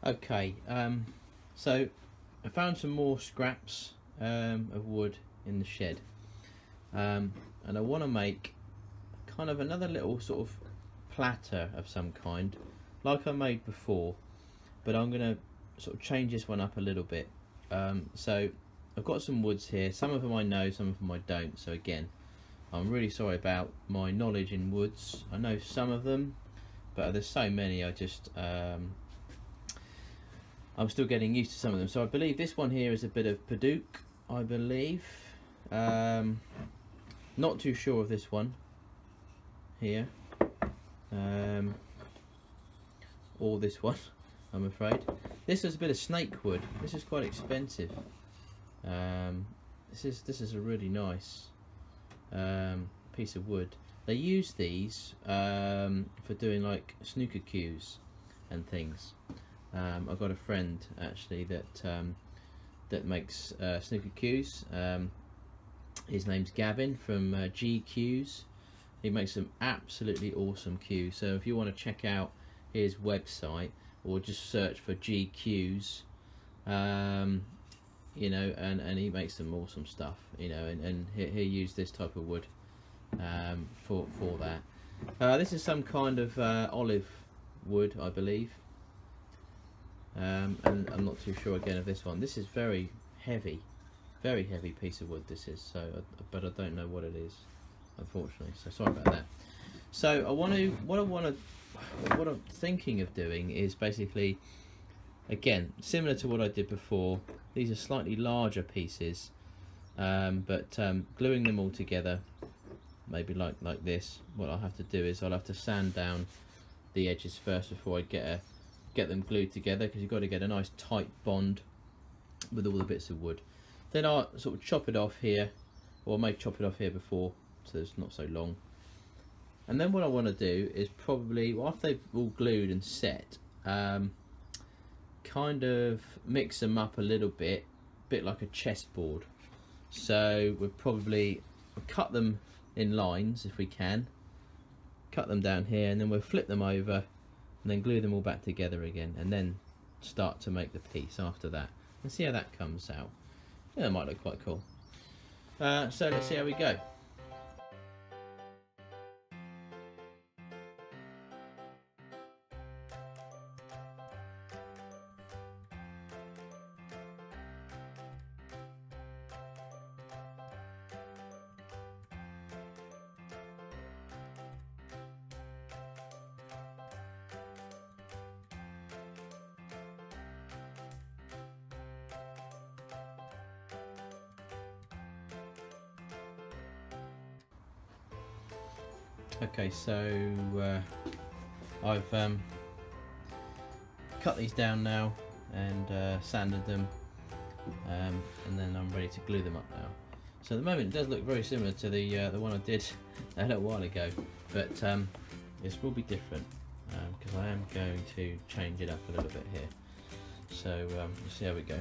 Okay, so I found some more scraps of wood in the shed, and I want to make kind of another little sort of platter of some kind, like I made before, but I'm going to sort of change this one up a little bit. So I've got some woods here, some of them I know, some of them I don't, so again, I'm really sorry about my knowledge in woods. I know some of them, but there's so many, I just I'm still getting used to some of them. So I believe this one here is a bit of Padauk, I believe. Not too sure of this one here, or this one, I'm afraid. This is a bit of snake wood. This is quite expensive. This is a really nice piece of wood. They use these for doing like snooker cues and things. I've got a friend actually that makes snooker cues. His name's Gavin from GQs. He makes some absolutely awesome cues. So if you want to check out his website or just search for GQs, you know, and he makes some awesome stuff, you know, and he'll use this type of wood for that. This is some kind of olive wood, I believe. And I'm not too sure again of this one. This is very heavy piece of wood this is, so but I don't know what it is, unfortunately, so sorry about that. So what I'm thinking of doing is basically, again, similar to what I did before. These are slightly larger pieces, but gluing them all together, maybe like this. What I'll have to do is I'll have to sand down the edges first before I get them glued together, because you've got to get a nice tight bond with all the bits of wood. Then I'll sort of chop it off here, or I may chop it off here before, so it's not so long. And then what I want to do is probably, well, after they've all glued and set, kind of mix them up a little bit like a chessboard. So we'll probably cut them in lines if we can, cut them down here, and then we'll flip them over and then glue them all back together again, and then start to make the piece after that and see how that comes out. Yeah, that might look quite cool. So let's see how we go. Okay, so I've cut these down now and sanded them, and then I'm ready to glue them up now. So at the moment it does look very similar to the one I did a little while ago, but this will be different because I am going to change it up a little bit here. So we'll see how we go.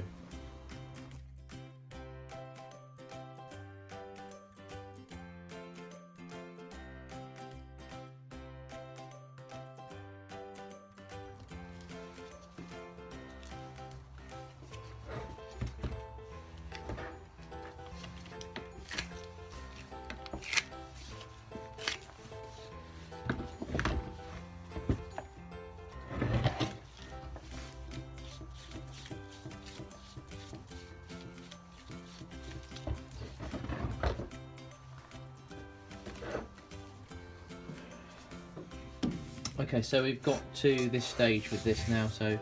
Okay, so we've got to this stage with this now, so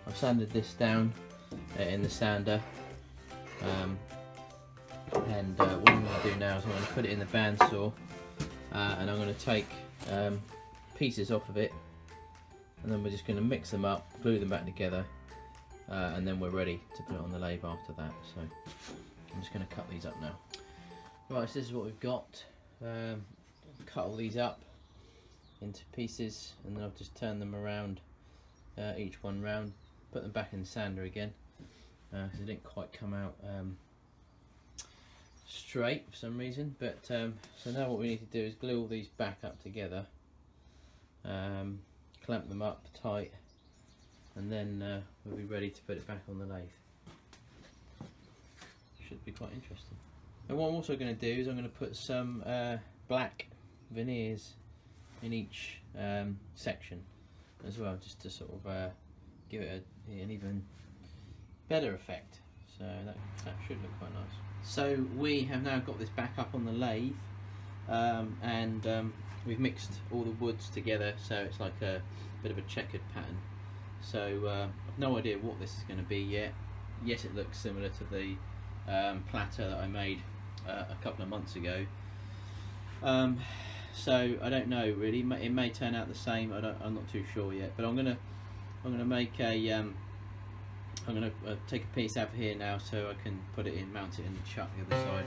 I've sanded this down in the sander, and what I'm going to do now is I'm going to put it in the bandsaw, and I'm going to take pieces off of it, and then we're just going to mix them up, glue them back together, and then we're ready to put it on the lathe after that. So I'm just going to cut these up now. Right, so this is what we've got. Cut all these up into pieces, and then I'll just turn them around, each one round, put them back in the sander again, because they didn't quite come out straight for some reason. But so now what we need to do is glue all these back up together, clamp them up tight, and then we'll be ready to put it back on the lathe. Should be quite interesting. And what I'm also going to do is I'm going to put some black veneers in each section as well, just to sort of give it an even better effect. So that should look quite nice. So we have now got this back up on the lathe, and we've mixed all the woods together, so it's like a bit of a checkered pattern. So I've no idea what this is going to be yet. Yes, it looks similar to the platter that I made a couple of months ago. So I don't know really. It may turn out the same. I'm not too sure yet. But I'm gonna make a I'm gonna take a piece out of here now, so I can put it in, mount it in the chuck the other side.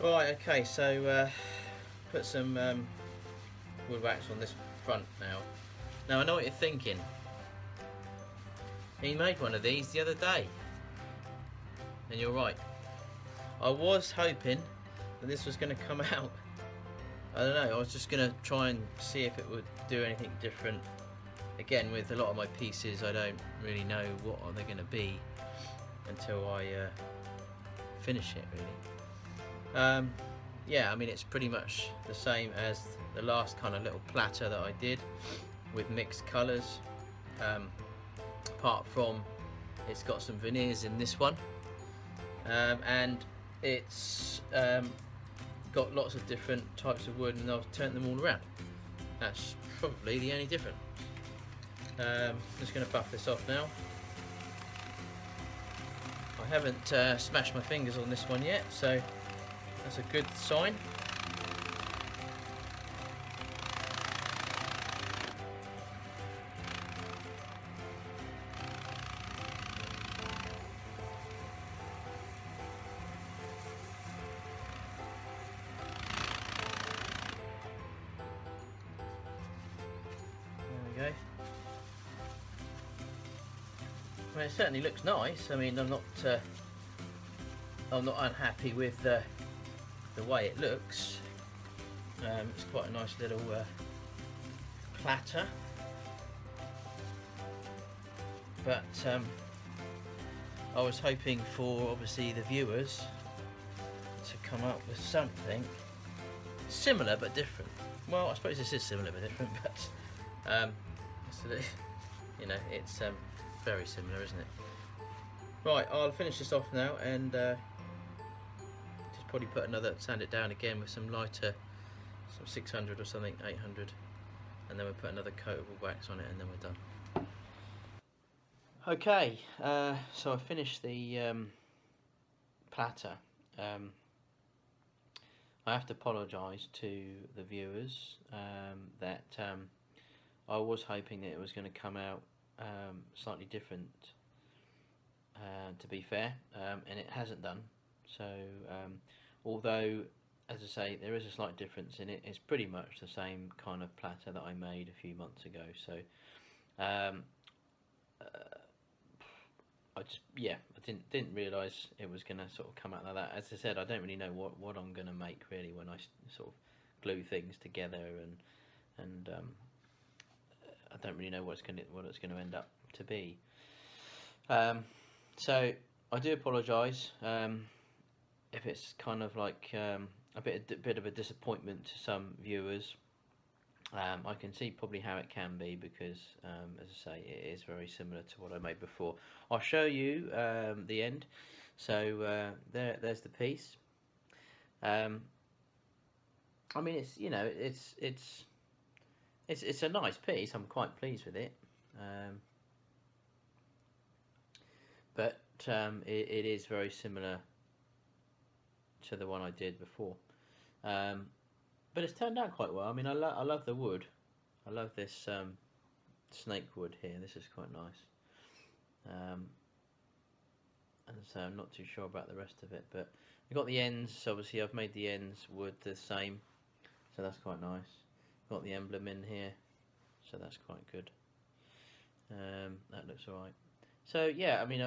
Right, okay, so put some wood wax on this front now. Now I know what you're thinking. He made one of these the other day. And you're right. I was hoping that this was going to come out. I don't know, I was just going to try and see if it would do anything different. Again, with a lot of my pieces, I don't really know what are they going to be until I finish it, really. Yeah, I mean, it's pretty much the same as the last kind of little platter that I did with mixed colours, apart from it's got some veneers in this one, and it's got lots of different types of wood, and I've turned them all around. That's probably the only difference. Just going to buff this off now. I haven't smashed my fingers on this one yet, so that's a good sign. There we go. Well, it certainly looks nice. I mean, I'm not unhappy with the way it looks. It's quite a nice little platter. but I was hoping for obviously the viewers to come up with something similar but different. Well, I suppose this is similar but different, but you know, it's very similar, isn't it? Right, I'll finish this off now and just probably sand it down again with some lighter, some 600 or something, 800, and then we'll put another coat of wax on it, and then we're done. Okay, so I finished the platter. I have to apologise to the viewers that I was hoping that it was going to come out slightly different, to be fair, and it hasn't done. So although, as I say, there is a slight difference in it, it's pretty much the same kind of platter that I made a few months ago. So I didn't realise it was going to sort of come out like that. As I said, I don't really know what I'm going to make really when I sort of glue things together, and I don't really know what it's going to end up to be. So I do apologise if it's kind of like a bit of a disappointment to some viewers. I can see probably how it can be because, as I say, it is very similar to what I made before. I'll show you the end. So there's the piece. I mean, it's, you know, it's a nice piece. I'm quite pleased with it. But it is very similar to the one I did before. But it's turned out quite well. I mean, I love the wood. I love this snake wood here. This is quite nice. And so I'm not too sure about the rest of it. But we've got the ends. So obviously, I've made the ends wood the same. So that's quite nice. Got the emblem in here. So that's quite good. That looks alright. So yeah, I mean,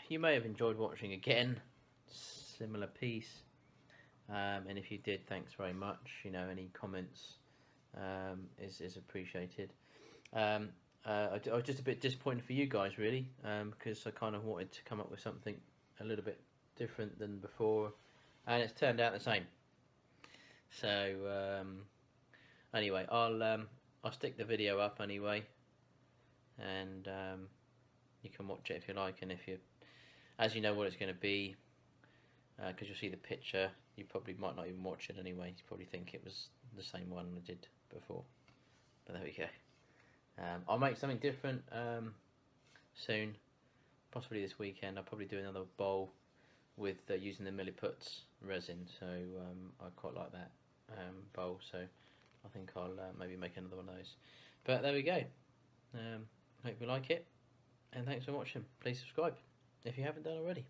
you may have enjoyed watching again. Similar piece. And if you did, thanks very much. You know, any comments is appreciated. I was just a bit disappointed for you guys, really, because I kind of wanted to come up with something a little bit different than before, and it's turned out the same. So anyway, I'll stick the video up anyway, and you can watch it if you like, and if you, as you know what it's going to be, because you'll see the picture. You probably might not even watch it anyway. You probably think it was the same one I did before. But there we go. I'll make something different soon, possibly this weekend. I'll probably do another bowl with using the Milliputs resin. So I quite like that bowl. So I think I'll maybe make another one of those. But there we go. Hope you like it, and thanks for watching. Please subscribe if you haven't done already.